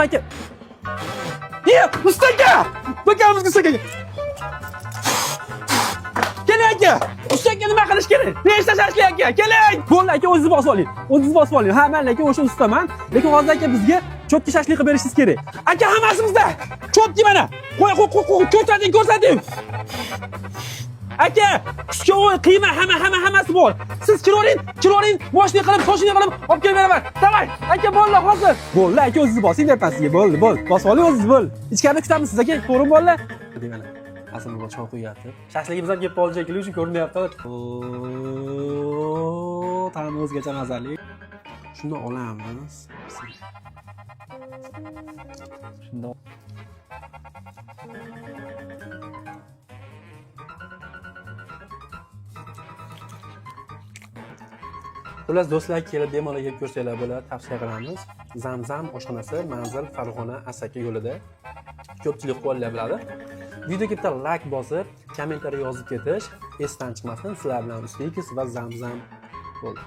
aka. Usta aka. Bakamizga usta aka. Keling aka. Usta aka nima qilish kerak? Nechta shashlik aka? Keling. Bo'ldi aka, o'zingiz bosib oling. O'zingiz bosib oling. Ha, men aka o'sha ustaman. Lekin hozir aka bizga cho'tki shashlik qilib berishingiz kerak. Aka hammasimizda. Cho'tki mana. Qo'y, ko'rsating. Aka, kuchga qiyma hammasi bor. Siz kiloring, moshni qilib, sochini qilib olib kelib beraman. Davay, aka bo'ldi hozir. Bo'ldi aka, o'zingiz bosing deyapman sizga. Bo'ldi. Bosib oling o'zingiz bo'l. Ichkarida kutamiz siz aka. Ko'ring bo'ldi. Mana aslida choy qo'yapti. Shashligimiz ham kelib qoldi shekilli, uchun ko'rinyapti. Ta'mi o'zgacha mazali. Shuni olamiz. Shunda Xullas do'stlar, kelib bemalol yeb ko'rsanglar bo'ladi, tavsiya qilamiz. Zamzam oshxonasi Manzil Farg'ona Asaka yo'lida. Ko'pchilik qo'llar biladi. Videoga bitta like bosib, kommentariy yozib ketish esdan chiqmasin. Sizlar bilan Ustyikis va Zamzam bo'ldi.